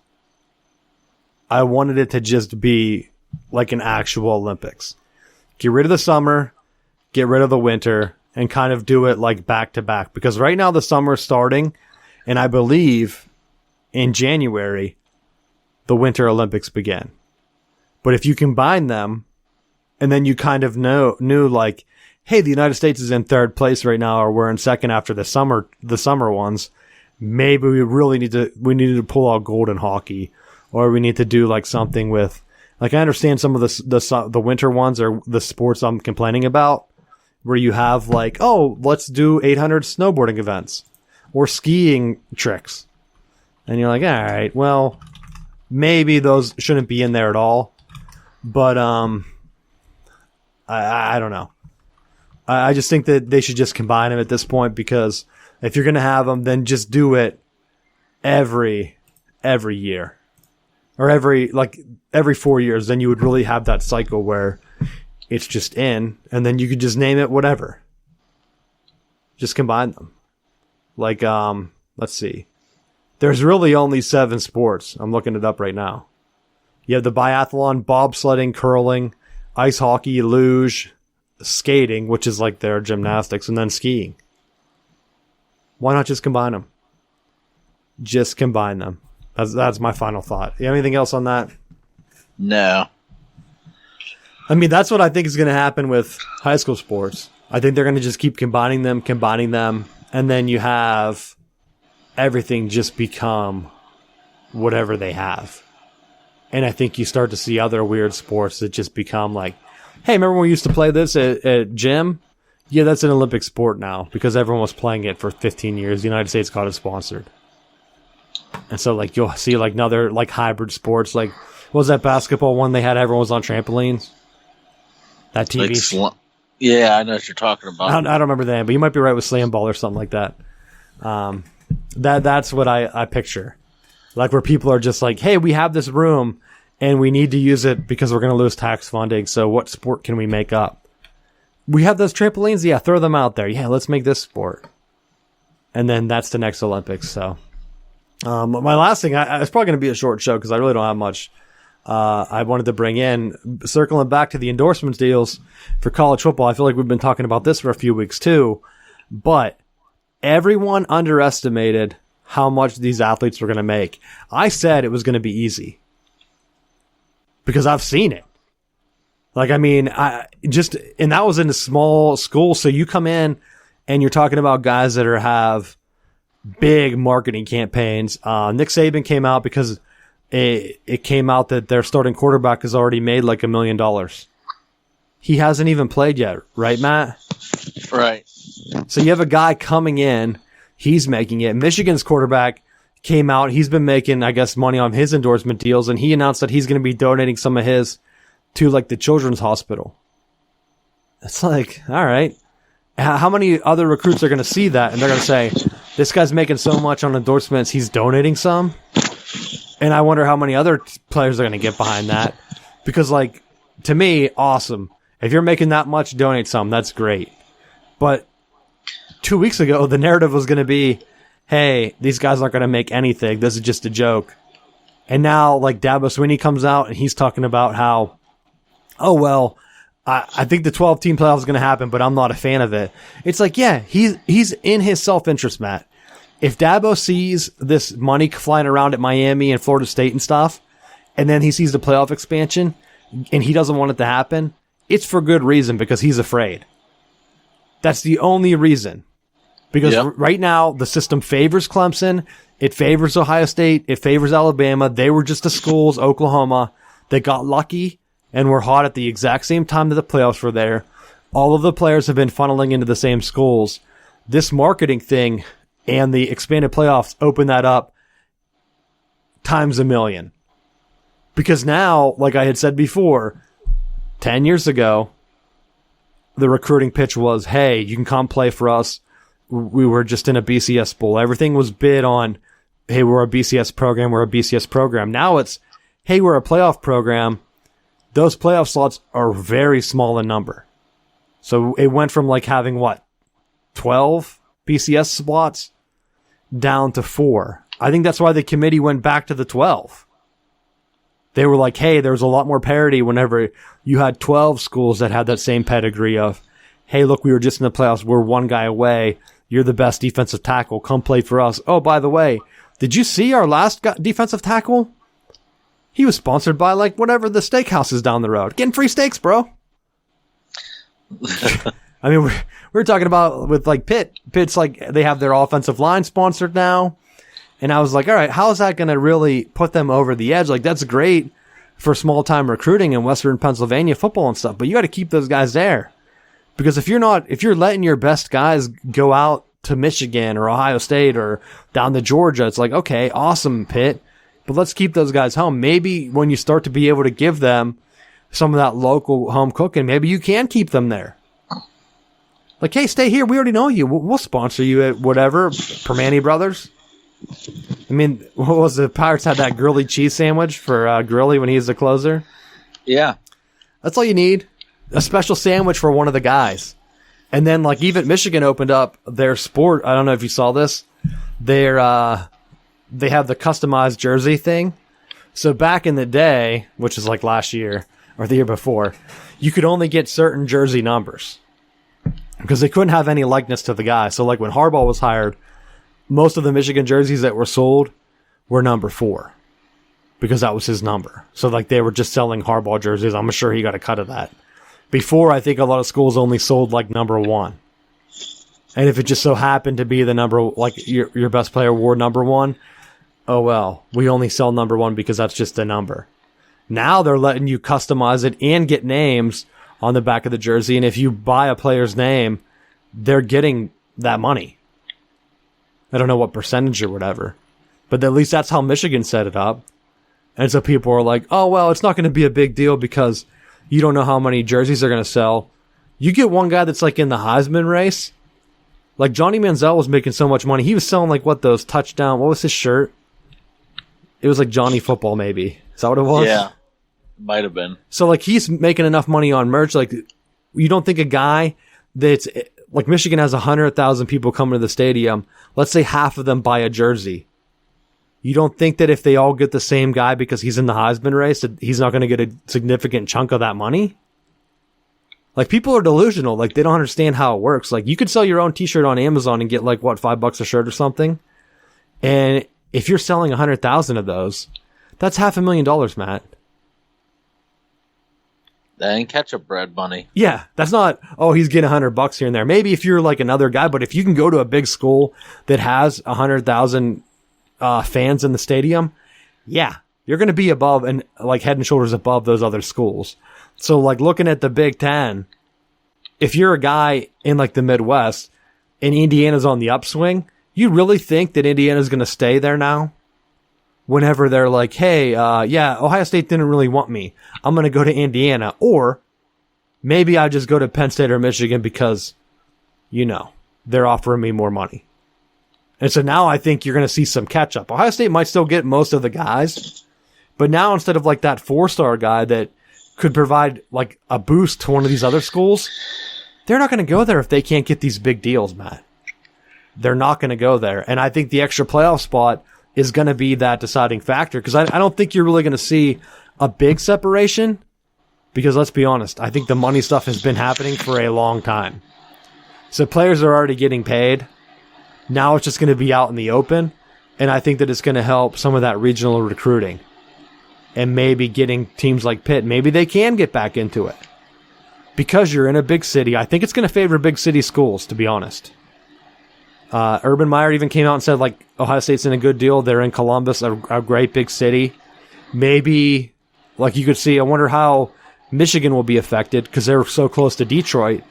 S1: I wanted it to just be like an actual Olympics. Get rid of the summer, get rid of the winter, and kind of do it like back to back. Because right now the summer's starting, and I believe in January, the Winter Olympics begin. But if you combine them, and then you kind of knew like, hey, the United States is in 3rd place right now, or we're in 2nd after the summer ones. Maybe we need to pull out gold in hockey, or we need to do like something with, like, I understand some of the winter ones are the sports I'm complaining about, where you have like, oh, let's do 800 snowboarding events or skiing tricks. And you're like, all right, well, maybe those shouldn't be in there at all. But, I don't know. I just think that they should just combine them at this point, because if you're going to have them, then just do it every year, or every 4 years. Then you would really have that cycle where it's just in, and then you could just name it whatever. Just combine them. Like, let's see. there's really only 7 sports. I'm looking it up right now. You have the biathlon, bobsledding, curling, ice hockey, luge, skating, which is like their gymnastics, and then skiing. Why not just combine them? Just combine them. That's my final thought. You have anything else on that?
S2: No.
S1: I mean, that's what I think is going to happen with high school sports. I think they're going to just keep combining them, and then you have everything just become whatever they have. And I think you start to see other weird sports that just become like, hey, remember when we used to play this at gym? Yeah, that's an Olympic sport now because everyone was playing it for 15 years. The United States got it sponsored. And so, like, you'll see, like, another, like, hybrid sports. Like, what was that basketball one they had? Everyone was on trampolines? That TV?
S2: Like yeah, I know what you're talking about.
S1: I don't remember the name, but you might be right with slam ball or something like that. That's what I picture. Like, where people are just like, hey, we have this room, and we need to use it because we're going to lose tax funding, so what sport can we make up? We have those trampolines? Yeah, throw them out there. Yeah, let's make this sport. And then that's the next Olympics, so... my last thing, it's probably going to be a short show because I really don't have much I wanted to bring in. Circling back to the endorsements deals for college football, I feel like we've been talking about this for a few weeks too, but everyone underestimated how much these athletes were going to make. I said it was going to be easy because I've seen it. Like, I mean, and that was in a small school, so you come in and you're talking about guys that have big marketing campaigns. Nick Saban came out because it came out that their starting quarterback has already made like $1 million. He hasn't even played yet, right, Matt?
S2: Right.
S1: So you have a guy coming in, he's making it. Michigan's quarterback came out, he's been making, I guess, money on his endorsement deals, and he announced that he's going to be donating some of his to like the children's hospital. It's like, all right. How many other recruits are going to see that and they're going to say, this guy's making so much on endorsements, he's donating some? And I wonder how many other players are going to get behind that. Because, like, to me, awesome. If you're making that much, donate some. That's great. But 2 weeks ago, the narrative was going to be, hey, these guys aren't going to make anything. This is just a joke. And now, like, Dabo Swinney comes out and he's talking about how, oh, well, I think the 12-team playoff is going to happen, but I'm not a fan of it. It's like, yeah, he's in his self-interest, Matt. If Dabo sees this money flying around at Miami and Florida State and stuff, and then he sees the playoff expansion, and he doesn't want it to happen, it's for good reason, because he's afraid. That's the only reason. Because right now, the system favors Clemson, it favors Ohio State, it favors Alabama. They were just the schools, Oklahoma, that got lucky and were hot at the exact same time that the playoffs were there. All of the players have been funneling into the same schools. This marketing thing and the expanded playoffs open that up times a million. Because now, like I had said before, 10 years ago, the recruiting pitch was, hey, you can come play for us. We were just in a BCS bowl. Everything was bid on, hey, we're a BCS program, we're a BCS program. Now it's, hey, we're a playoff program. Those playoff slots are very small in number. So it went from like having, 12 BCS slots down to 4. I think that's why the committee went back to the 12. They were like, hey, there's a lot more parity whenever you had 12 schools that had that same pedigree of, hey, look, we were just in the playoffs. We're one guy away. You're the best defensive tackle. Come play for us. Oh, by the way, did you see our last defensive tackle? He was sponsored by, like, whatever the steakhouse is down the road. Getting free steaks, bro. I mean, we're talking about with, like, Pitt. Pitt's, like, they have their offensive line sponsored now. And I was like, all right, how is that going to really put them over the edge? Like, that's great for small-time recruiting in Western Pennsylvania football and stuff, but you got to keep those guys there. Because if you're letting your best guys go out to Michigan or Ohio State or down to Georgia, it's like, okay, awesome, Pitt. But let's keep those guys home. Maybe when you start to be able to give them some of that local home cooking, maybe you can keep them there. Like, hey, stay here. We already know you. We'll sponsor you at whatever. Permane Brothers. I mean, what was the Pirates had that grilled cheese sandwich for Grilly when he was the closer?
S2: Yeah.
S1: That's all you need. A special sandwich for one of the guys. And then, like, even Michigan opened up their sport. I don't know if you saw this. Their they have the customized jersey thing. So back in the day, which is like last year or the year before, you could only get certain jersey numbers because they couldn't have any likeness to the guy. So like when Harbaugh was hired, most of the Michigan jerseys that were sold were number 4 because that was his number. So like they were just selling Harbaugh jerseys. I'm sure he got a cut of that. Before, I think a lot of schools only sold like number 1. And if it just so happened to be the number, like your best player wore number 1, oh well, we only sell number 1 because that's just a number. Now they're letting you customize it and get names on the back of the jersey. And if you buy a player's name, they're getting that money. I don't know what percentage or whatever, but at least that's how Michigan set it up. And so people are like, oh, well, it's not going to be a big deal because you don't know how many jerseys they're going to sell. You get one guy that's like in the Heisman race. Like Johnny Manziel was making so much money. He was selling like what was his shirt? It was like Johnny Football maybe. Is that what it was?
S2: Yeah, might have been.
S1: So like he's making enough money on merch. Like you don't think a guy that's like Michigan has 100,000 people coming to the stadium. Let's say half of them buy a jersey. You don't think that if they all get the same guy because he's in the Heisman race, that he's not going to get a significant chunk of that money? Like people are delusional. Like they don't understand how it works. Like you could sell your own t-shirt on Amazon and get like what, $5 a shirt or something. And if you're selling 100,000 of those, that's $500,000, Matt.
S2: That ain't ketchup bread money.
S1: Yeah, that's not, oh, he's getting $100 here and there. Maybe if you're like another guy, but if you can go to a big school that has 100,000 fans in the stadium, yeah, you're going to be above and like head and shoulders above those other schools. So like looking at the Big Ten, if you're a guy in like the Midwest and Indiana's on the upswing, you really think that Indiana's going to stay there now? Whenever they're like, hey, yeah, Ohio State didn't really want me. I'm going to go to Indiana. Or maybe I just go to Penn State or Michigan because, you know, they're offering me more money. And so now I think you're going to see some catch up. Ohio State might still get most of the guys, but now instead of like that 4-star guy that could provide like a boost to one of these other schools, they're not going to go there if they can't get these big deals, Matt. They're not going to go there. And I think the extra playoff spot is going to be that deciding factor because I don't think you're really going to see a big separation because let's be honest, I think the money stuff has been happening for a long time. So players are already getting paid. Now it's just going to be out in the open, and I think that it's going to help some of that regional recruiting and maybe getting teams like Pitt. Maybe they can get back into it because you're in a big city. I think it's going to favor big city schools, to be honest. Urban Meyer even came out and said, like, Ohio State's in a good deal. They're in Columbus, a great big city. Maybe, like you could see, I wonder how Michigan will be affected because they're so close to Detroit.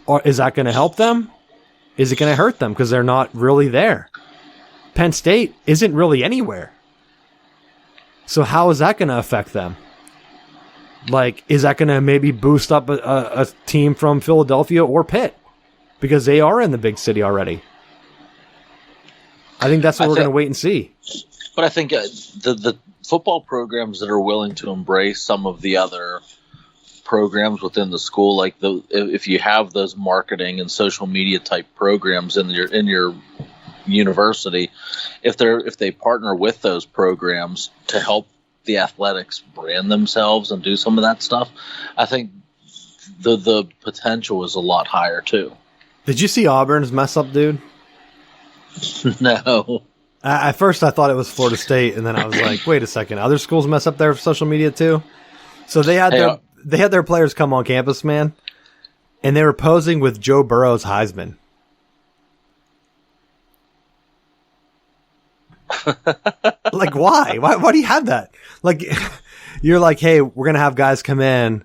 S1: Or is that going to help them? Is it going to hurt them because they're not really there? Penn State isn't really anywhere. So how is that going to affect them? Like, is that going to maybe boost up a team from Philadelphia or Pitt? Because they are in the big city already. I think that's what we're going to wait and see.
S2: But I think the football programs that are willing to embrace some of the other programs within the school, like if you have those marketing and social media type programs in your university, if they partner with those programs to help the athletics brand themselves and do some of that stuff, I think the potential is a lot higher too.
S1: Did you see Auburn's mess up, dude?
S2: No.
S1: At first I thought it was Florida State, and then I was like, wait a second, other schools mess up their social media too? So they had their players come on campus, man, and they were posing with Joe Burrow's Heisman. Like, why? Why do you have that? Like, you're like, hey, we're going to have guys come in,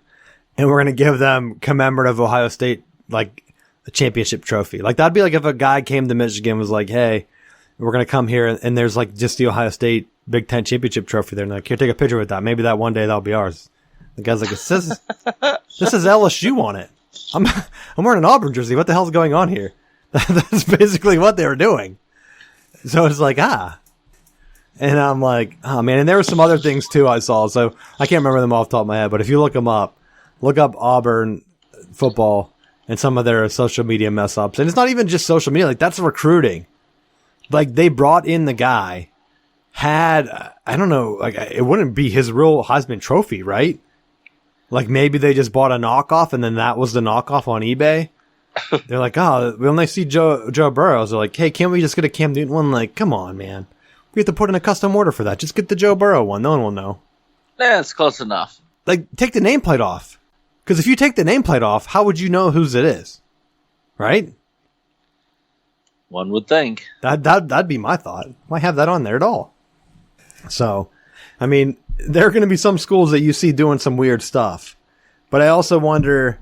S1: and we're going to give them commemorative Ohio State, like, a championship trophy. Like, that'd be like if a guy came to Michigan and was like, hey, we're going to come here, and there's, like, just the Ohio State Big Ten championship trophy there. And like, here, take a picture with that. Maybe that one day that'll be ours. The guy's like, this is LSU on it. I'm wearing an Auburn jersey. What the hell's going on here? That's basically what they were doing. So it's like, And I'm like, oh man. And there were some other things too I saw. So I can't remember them off the top of my head. But if you look them up, look up Auburn football and some of their social media mess ups. And it's not even just social media. Like, that's recruiting. Like, they brought in the guy had, I don't know, like it wouldn't be his real Heisman Trophy, right? Like maybe they just bought a knockoff and then that was the knockoff on eBay. They're like, oh, when they see Joe Burrows, they're like, hey, can't we just get a Cam Newton one? Like, come on, man. We have to put in a custom order for that. Just get the Joe Burrow one. No one will know.
S2: Yeah, it's close enough.
S1: Like, take the nameplate off. Because if you take the nameplate off, how would you know whose it is? Right?
S2: One would think.
S1: That'd be my thought. Why have that on there at all? So, I mean, there are going to be some schools that you see doing some weird stuff. But I also wonder,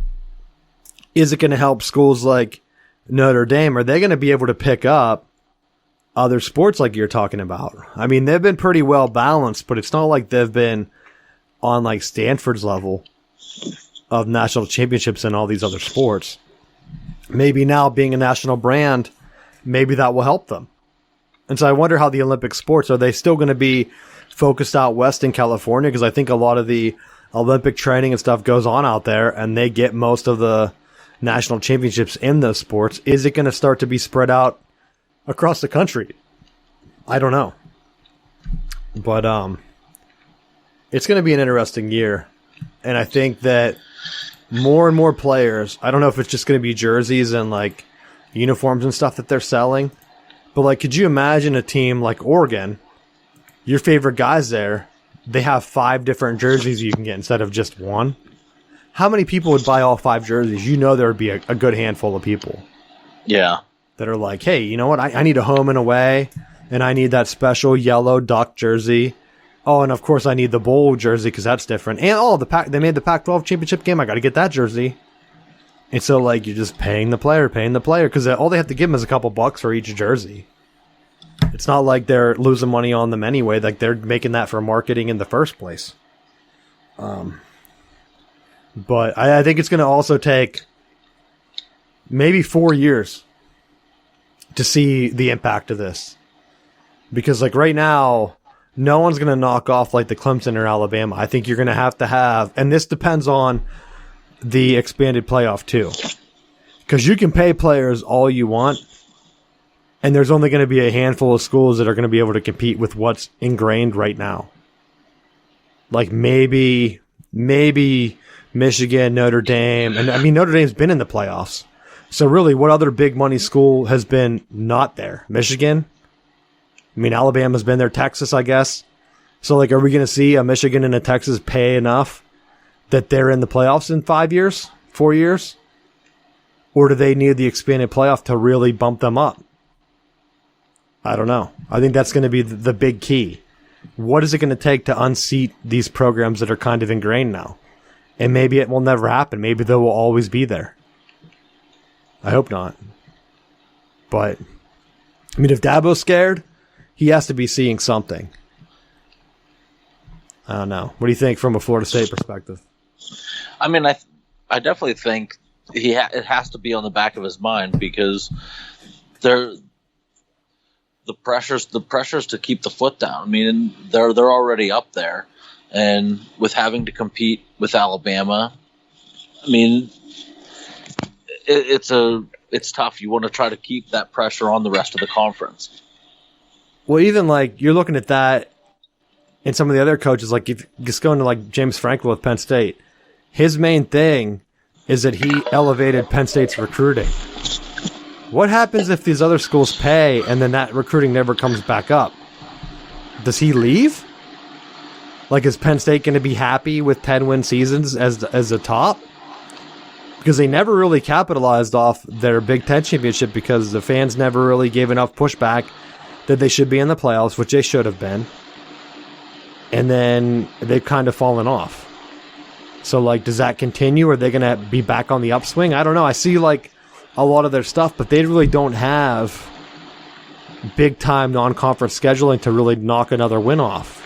S1: is it going to help schools like Notre Dame? Are they going to be able to pick up other sports like you're talking about? I mean, they've been pretty well balanced, but it's not like they've been on like Stanford's level of national championships in all these other sports. Maybe now being a national brand, maybe that will help them. And so I wonder how the Olympic sports, are they still going to be focused out west in California? Because I think a lot of the Olympic training and stuff goes on out there and they get most of the national championships in those sports. Is it going to start to be spread out across the country? I don't know. But it's going to be an interesting year. And I think that more and more players, I don't know if it's just going to be jerseys and like uniforms and stuff that they're selling. But like, could you imagine a team like Oregon, your favorite guys there, they have 5 different jerseys you can get instead of just one? How many people would buy all 5 jerseys? You know there would be a good handful of people.
S2: Yeah.
S1: That are like, hey, you know what? I need a home and away, and I need that special yellow duck jersey. Oh, and of course I need the bowl jersey because that's different. And they made the Pac-12 championship game. I got to get that jersey. And so, like, you're just paying the player because all they have to give them is a couple bucks for each jersey. It's not like they're losing money on them anyway. Like, they're making that for marketing in the first place. But I think it's going to also take maybe 4 years to see the impact of this. Because, like, right now, no one's going to knock off, like, the Clemson or Alabama. I think you're going to have, and this depends on the expanded playoff, too. Because you can pay players all you want, and there's only going to be a handful of schools that are going to be able to compete with what's ingrained right now. Like, maybe Michigan, Notre Dame, and I mean, Notre Dame's been in the playoffs. So really, what other big money school has been not there? Michigan? I mean, Alabama's been there. Texas, I guess. So, like, are we going to see a Michigan and a Texas pay enough that they're in the playoffs in 5 years, 4 years? Or do they need the expanded playoff to really bump them up? I don't know. I think that's going to be the big key. What is it going to take to unseat these programs that are kind of ingrained now? And maybe it will never happen. Maybe they will always be there. I hope not. But, I mean, if Dabo's scared, he has to be seeing something. I don't know. What do you think from a Florida State perspective?
S2: I mean, I definitely think it has to be on the back of his mind because the pressures to keep the foot down. I mean, they're already up there, and with having to compete with Alabama, I mean, it's tough. You want to try to keep that pressure on the rest of the conference.
S1: Well, even like you're looking at that, and some of the other coaches, like if just going to like James Franklin with Penn State, his main thing is that he elevated Penn State's recruiting. What happens if these other schools pay and then that recruiting never comes back up? Does he leave? Like, is Penn State going to be happy with 10-win seasons as the top? Because they never really capitalized off their Big Ten championship because the fans never really gave enough pushback that they should be in the playoffs, which they should have been. And then they've kind of fallen off. So, like, does that continue? Are they going to be back on the upswing? I don't know. I see, like, a lot of their stuff, but they really don't have big-time non-conference scheduling to really knock another win off.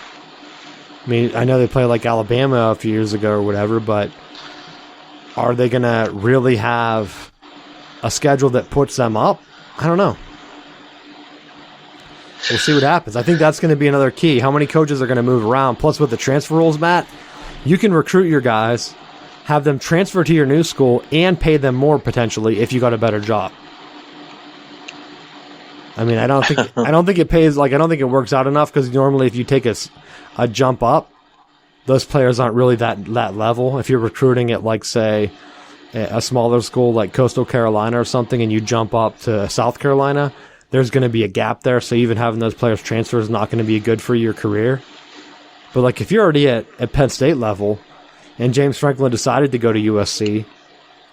S1: I mean, I know they played like Alabama a few years ago or whatever, but are they going to really have a schedule that puts them up? I don't know. We'll see what happens. I think that's going to be another key. How many coaches are going to move around? Plus, with the transfer rules, Matt, you can recruit your guys, have them transfer to your new school, and pay them more potentially if you got a better job. I mean, I don't think it pays. Like, I don't think it works out enough because normally if you take a jump up, those players aren't really that level. If you're recruiting at, like, say, a smaller school like Coastal Carolina or something, and you jump up to South Carolina, there's going to be a gap there. So even having those players transfer is not going to be good for your career. But, like, if you're already at Penn State level, and James Franklin decided to go to USC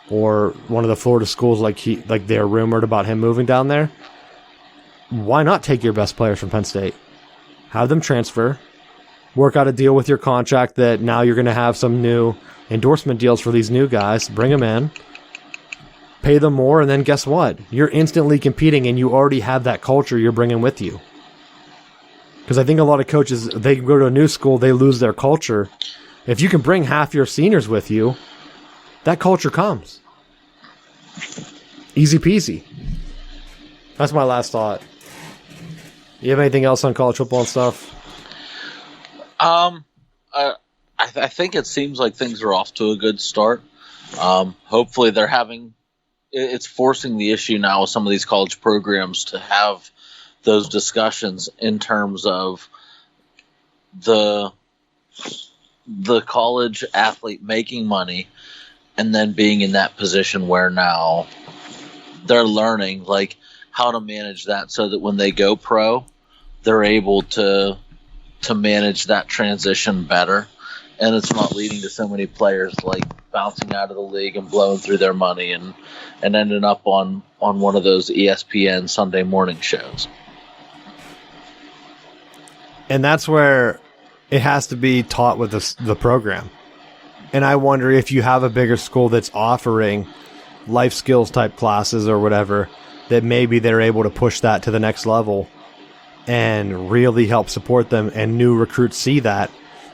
S1: or one of the Florida schools, like they're rumored about him moving down there, why not take your best players from Penn State? Have them transfer, work out a deal with your contract that now you're going to have some new endorsement deals for these new guys, bring them in, pay them more, and then guess what? You're instantly competing, and you already have that culture you're bringing with you. Because I think a lot of coaches, they go to a new school, they lose their culture. If you can bring half your seniors with you, that culture comes. Easy peasy. That's my last thought. You have anything else on college football and stuff?
S2: I think it seems like things are off to a good start. Hopefully it's forcing the issue now with some of these college programs to have those discussions in terms of the college athlete making money and then being in that position where now they're learning, like, how to manage that so that when they go pro, they're able to manage that transition better, and it's not leading to so many players like bouncing out of the league and blowing through their money and ending up on one of those ESPN Sunday morning shows.
S1: And that's where it has to be taught with the program. And I wonder if you have a bigger school that's offering life skills type classes or whatever, that maybe they're able to push that to the next level and really help support them, and new recruits see that.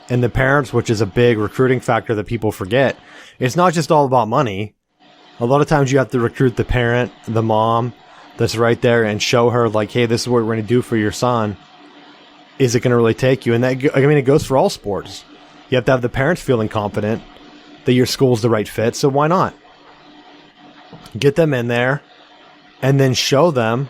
S1: And the parents, which is a big recruiting factor that people forget, it's not just all about money. A lot of times you have to recruit the parent, the mom that's right there, and show her, like, hey, this is what we're going to do for your son. Is it going to really take you? And that, I mean, it goes for all sports. You have to have the parents feeling confident that your school's the right fit, so why not? Get them in there and then show them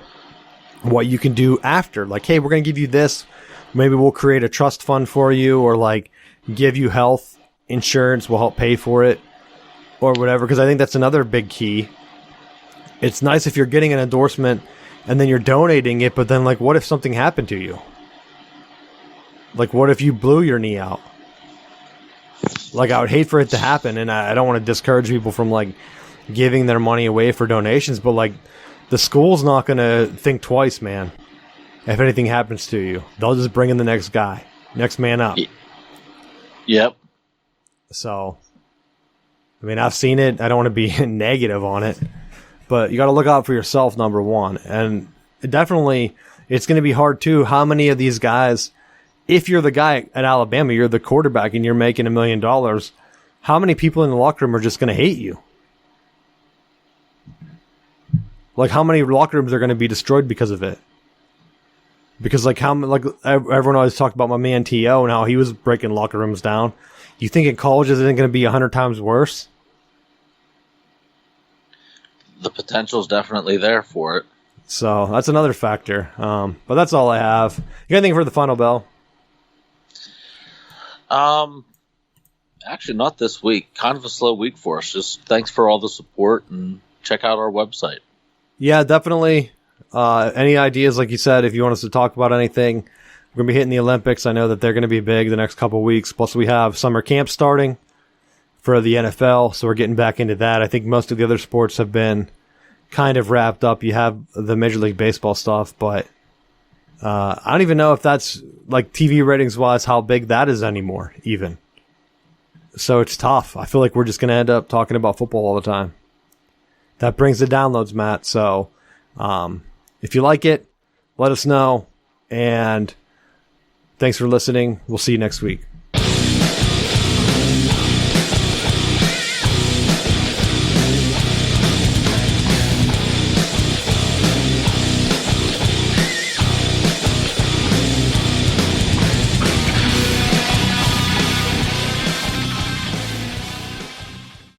S1: what you can do after. Like, hey, we're going to give you this. Maybe we'll create a trust fund for you, or like give you health insurance. We'll help pay for it or whatever. Because I think that's another big key. It's nice if you're getting an endorsement and then you're donating it, but then, like, what if something happened to you? Like, what if you blew your knee out? Like, I would hate for it to happen, and I don't want to discourage people from, like, giving their money away for donations, but, like, the school's not going to think twice, man, if anything happens to you. They'll just bring in the next guy, next man up.
S2: Yep.
S1: So, I mean, I've seen it. I don't want to be negative on it, but you got to look out for yourself, number one. And definitely, it's going to be hard, too. How many of these guys, if you're the guy at Alabama, you're the quarterback, and you're making $1 million, how many people in the locker room are just going to hate you? Like, how many locker rooms are going to be destroyed because of it? Because, like, everyone always talked about my man T.O. and how he was breaking locker rooms down. You think in college is it going to be 100 times worse?
S2: The potential's definitely there for it.
S1: So that's another factor. But that's all I have. You got anything for the final bell?
S2: Actually, not this week. Kind of a slow week for us. Just thanks for all the support, and check out our website. Yeah,
S1: definitely. Any ideas, like you said, if you want us to talk about anything, we're going to be hitting the Olympics. I know that they're going to be big the next couple of weeks. Plus, we have summer camp starting for the NFL, so we're getting back into that. I think most of the other sports have been kind of wrapped up. You have the Major League Baseball stuff, but I don't even know if that's, like, TV ratings-wise, how big that is anymore, even. So it's tough. I feel like we're just going to end up talking about football all the time. That brings the downloads, Matt. So if you like it, let us know. And thanks for listening. We'll see you next week.